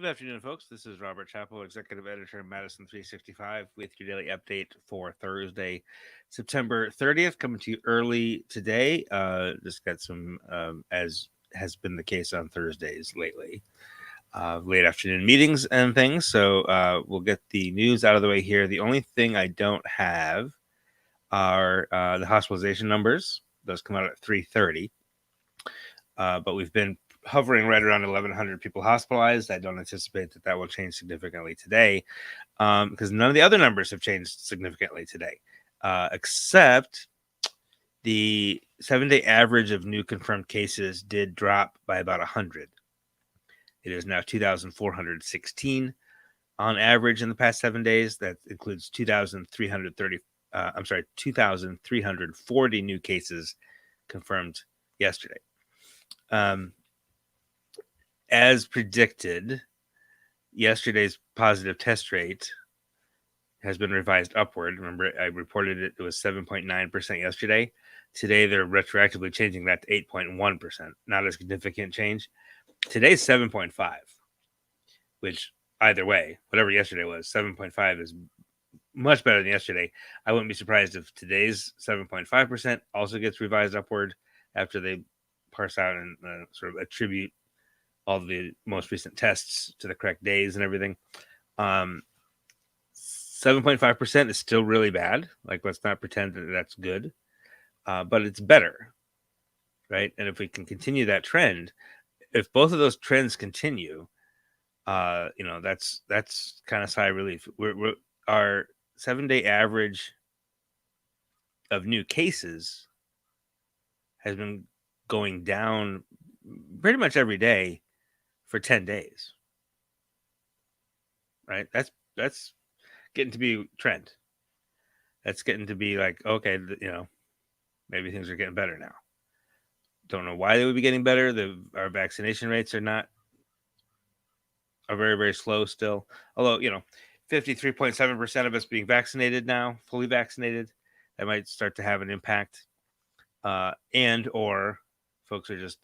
Good afternoon, folks. This is Robert Chappell, Executive Editor of Madison365, with your daily update for Thursday, September 30th. Coming to you early today. Just got some, as has been the case on Thursdays lately, late afternoon meetings and things. So we'll get the news out of the way here. The only thing I don't have are the hospitalization numbers. Those come out at 3:30. But we've been hovering right around 1,100 people hospitalized. I don't anticipate that will change significantly today, because none of the other numbers have changed significantly today, except the 7-day average of new confirmed cases did drop by about 100. It is now 2,416 on average in the past 7 days. That includes 2,340 new cases confirmed yesterday. As predicted, yesterday's positive test rate has been revised upward. Remember, I reported it was 7.9% yesterday. Today, they're retroactively changing that to 8.1%. Not a significant change. Today's 7.5, which either way, whatever yesterday was, 7.5 is much better than yesterday. I wouldn't be surprised if today's 7.5% also gets revised upward after they parse out and sort of attribute all the most recent tests to the correct days and everything. 7.5% is still really bad. Like, let's not pretend that that's good, but it's better, right? And if we can continue that trend, if both of those trends continue, that's kind of sigh of relief. Our 7-day average of new cases has been going down pretty much every day for 10 days, right? That's getting to be trend. That's getting to be like, okay, maybe things are getting better now. Don't know why they would be getting better. Our vaccination rates are very, very slow still. Although, 53.7% of us being vaccinated now, fully vaccinated, that might start to have an impact. And or folks are just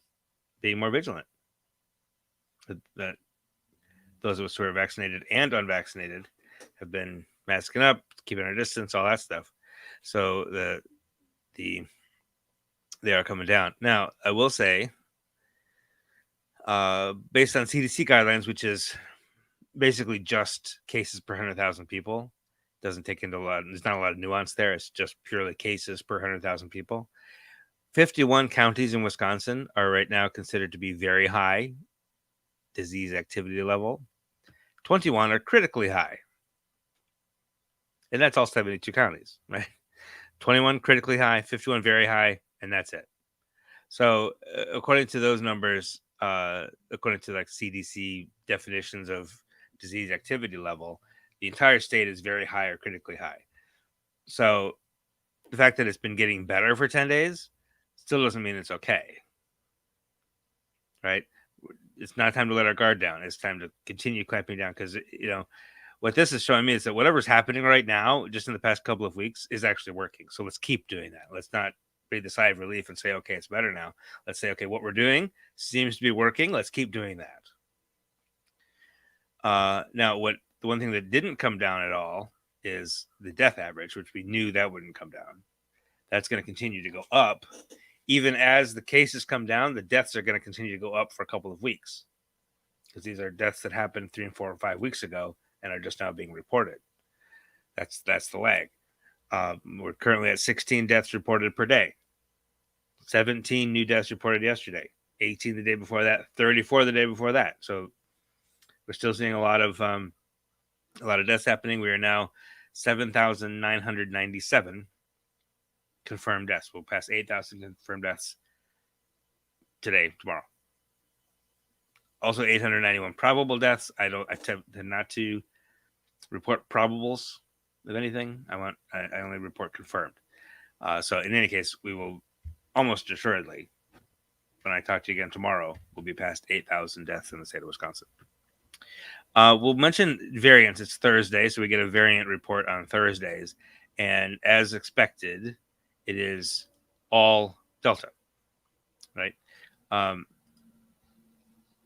being more vigilant. That those of us who are vaccinated and unvaccinated have been masking up, keeping our distance, all that stuff. So they are coming down. Now, I will say, based on CDC guidelines, which is basically just cases per 100,000 people, doesn't take into there's not a lot of nuance there. It's just purely cases per 100,000 people. 51 counties in Wisconsin are right now considered to be very high disease activity level. 21 are critically high. And that's all 72 counties, right? 21 critically high, 51 very high, and that's it. So according to those numbers, according to like CDC definitions of disease activity level, the entire state is very high or critically high. So the fact that it's been getting better for 10 days still doesn't mean it's okay, right? It's not time to let our guard down. It's time to continue clamping down, because, what this is showing me is that whatever's happening right now, just in the past couple of weeks, is actually working. So let's keep doing that. Let's not breathe a sigh of relief and say, okay, it's better now. Let's say, okay, what we're doing seems to be working. Let's keep doing that. Now, the one thing that didn't come down at all is the death average, which we knew that wouldn't come down. That's going to continue to go up. Even as the cases come down, the deaths are going to continue to go up for a couple of weeks, because these are deaths that happened 3 and 4 or 5 weeks ago and are just now being reported. That's the lag. We're currently at 16 deaths reported per day. 17 new deaths reported yesterday. 18 the day before that. 34 the day before that. So we're still seeing a lot of deaths happening. We are now 7,997 confirmed deaths. We'll pass 8,000 confirmed deaths tomorrow. Also 891 probable deaths. I tend not to report probables of anything. I only report confirmed. So in any case, we will almost assuredly, when I talk to you again tomorrow, we'll be past 8,000 deaths in the state of Wisconsin. We'll mention variants. It's Thursday, so we get a variant report on Thursdays. And as expected, it is all Delta, right?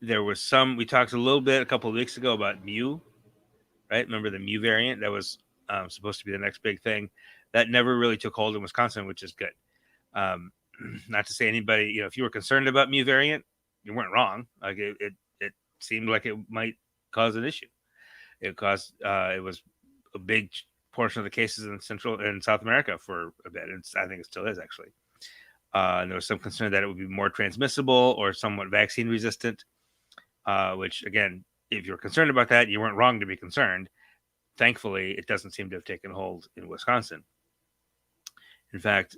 there was some. We talked a little bit a couple of weeks ago about Mu, right? Remember the Mu variant that was supposed to be the next big thing. That never really took hold in Wisconsin, which is good. Not to say anybody, if you were concerned about Mu variant, you weren't wrong. Like it seemed like it might cause an issue. It was a big portion of the cases in Central and South America for a bit. I think it still is actually. And there was some concern that it would be more transmissible or somewhat vaccine resistant, which again, if you're concerned about that, you weren't wrong to be concerned. Thankfully, it doesn't seem to have taken hold in Wisconsin. In fact,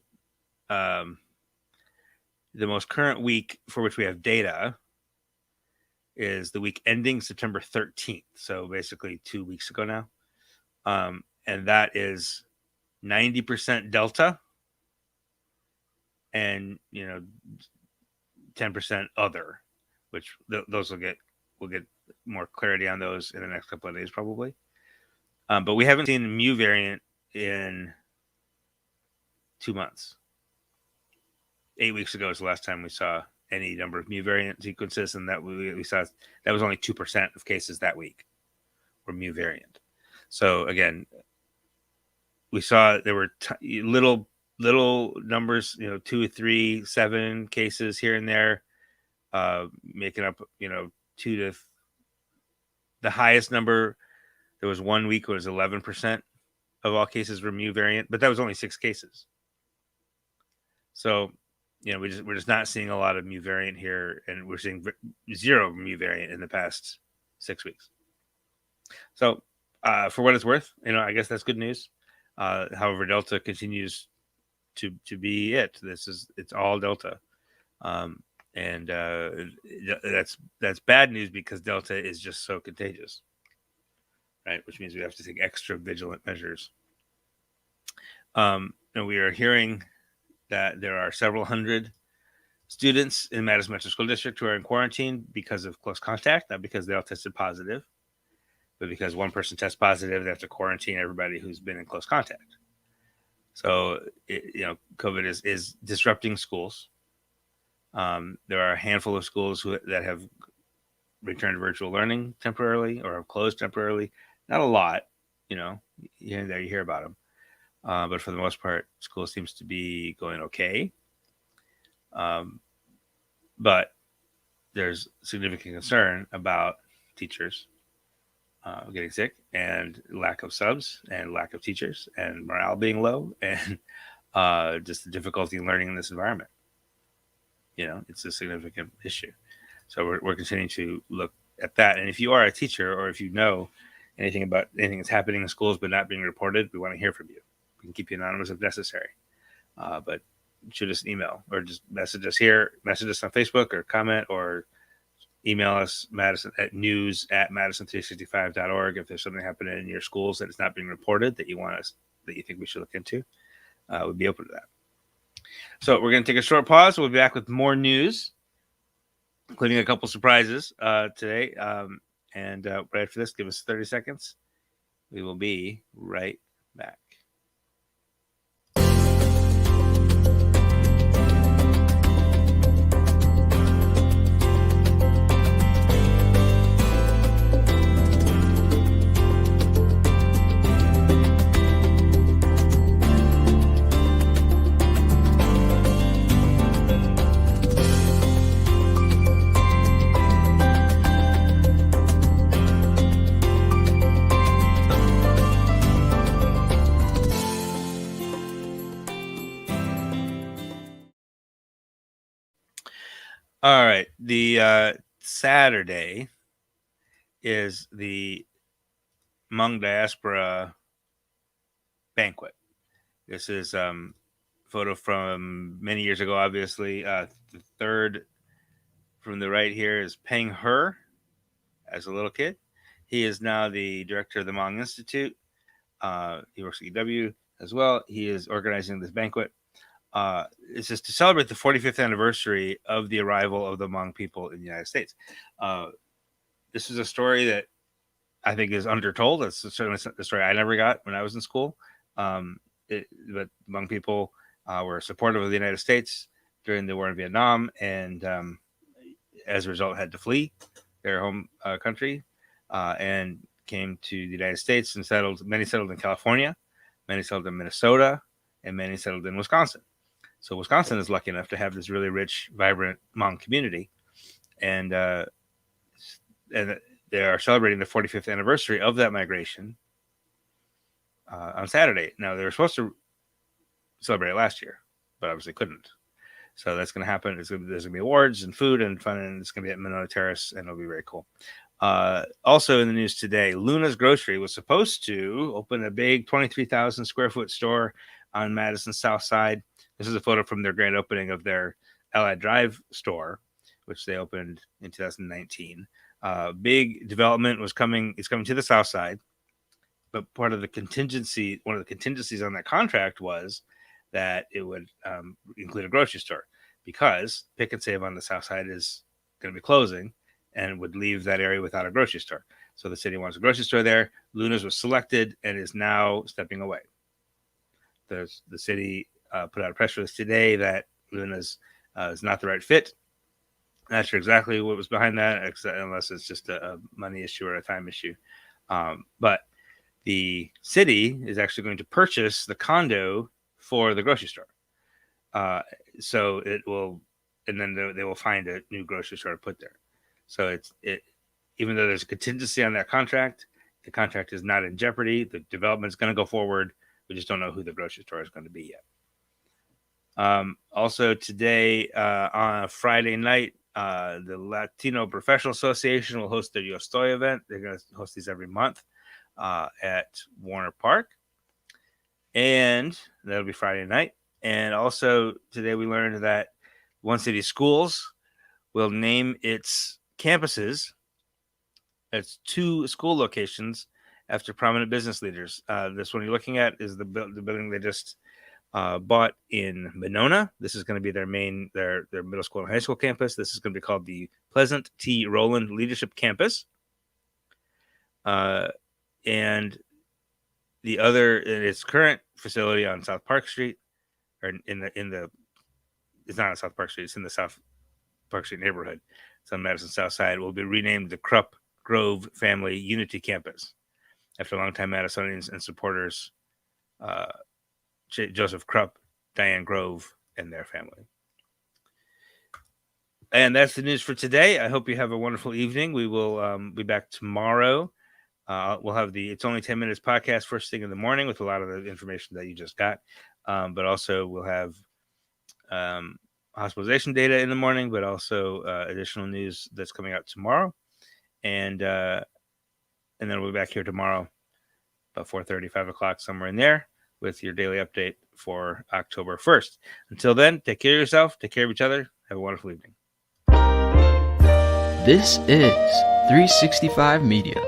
the most current week for which we have data is the week ending September 13th. So basically 2 weeks ago now. And that is 90% Delta and 10% other, which those we'll get more clarity on those in the next couple of days probably. But we haven't seen the Mu variant in 2 months. 8 weeks ago is the last time we saw any number of Mu variant sequences, and that we saw that was only 2% of cases that week were Mu variant. So again, we saw there were little numbers, 2, 3, 7 cases here and there, making up, 2 to the highest number. There was 1 week where it was 11% of all cases were Mu variant, but that was only 6 cases. So, we're just not seeing a lot of Mu variant here, and we're seeing 0 Mu variant in the past 6 weeks. So, for what it's worth, I guess that's good news. However, Delta continues to be it. It's all Delta, and that's bad news because Delta is just so contagious, right? Which means we have to take extra vigilant measures. And we are hearing that there are several hundred students in Madison Metro School District who are in quarantine because of close contact, not because they all tested positive, but because one person tests positive, they have to quarantine everybody who's been in close contact. So, COVID is disrupting schools. There are a handful of schools that have returned to virtual learning temporarily or have closed temporarily. Not a lot, here and there you hear about them. But for the most part, school seems to be going okay. But there's significant concern about teachers getting sick and lack of subs and lack of teachers and morale being low and just the difficulty in learning in this environment. It's a significant issue. So we're continuing to look at that. And if you are a teacher or if you know anything about anything that's happening in schools but not being reported, we want to hear from you. We can keep you anonymous if necessary. But shoot us an email or just message us here, message us on Facebook or comment or email us news@madison365.org if there's something happening in your schools that is not being reported that you think we should look into. We'd be open to that. So we're going to take a short pause. We'll be back with more news, including a couple surprises today. And right after this, give us 30 seconds. We will be right back. All right. The Saturday is the Hmong Diaspora Banquet. This is photo from many years ago, obviously. The third from the right here is Peng He as a little kid. He is now the director of the Hmong Institute. He works at EW as well. He is organizing this banquet. It's just to celebrate the 45th anniversary of the arrival of the Hmong people in the United States. This is a story that I think is undertold. It's certainly the story I never got when I was in school. But Hmong people were supportive of the United States during the war in Vietnam, and as a result, had to flee their home country and came to the United States and settled. Many settled in California, many settled in Minnesota, and many settled in Wisconsin. So Wisconsin is lucky enough to have this really rich, vibrant Hmong community, and they are celebrating the 45th anniversary of that migration on Saturday. Now, they were supposed to celebrate it last year, but obviously couldn't. So that's going to happen. There's going to be awards and food and fun, and it's going to be at Monona Terrace, and it'll be very cool. Also in the news today, Luna's Grocery was supposed to open a big 23,000 square foot store on Madison's south side. This is a photo from their grand opening of their Allied Drive store, which they opened in 2019. Big development was coming. It's coming to the south side, but one of the contingencies on that contract was that it would include a grocery store, because Pick and Save on the south side is going to be closing and would leave that area without a grocery store. So the city wants a grocery store there. Luna's was selected and is now stepping away. The city put out a press release today that Luna's is not the right fit. Not sure exactly what was behind that, unless it's just a money issue or a time issue. But the city is actually going to purchase the condo for the grocery store. So it will, and then they will find a new grocery store to put there. So even though there's a contingency on that contract, the contract is not in jeopardy. The development is going to go forward. We just don't know who the grocery store is going to be yet. Also today, on Friday night, the Latino Professional Association will host their Yo Estoy event. They're going to host these every month at Warner Park. And that'll be Friday night. And also today we learned that One City Schools will name its campuses, its 2 school locations, after prominent business leaders. This one you're looking at is the building they just bought in Monona. This is going to be their middle school and high school campus. This is going to be called the Pleasant T. Rowland Leadership Campus. And the other, in its current facility on South Park Street, or it's not on South Park Street, it's in the South Park Street neighborhood. It's on Madison South Side. Will be renamed the Krupp Grove Family Unity Campus after longtime Madisonians and supporters, Joseph Krupp, Diane Grove, and their family. And that's the news for today. I hope you have a wonderful evening. We will be back tomorrow. We'll have It's Only 10 Minutes podcast first thing in the morning with a lot of the information that you just got. But also we'll have hospitalization data in the morning, but also additional news that's coming out tomorrow. And then we'll be back here tomorrow about 4:30, 5 o'clock, somewhere in there, with your daily update for October 1st. Until then, take care of yourself, take care of each other. Have a wonderful evening. This is 365 Media.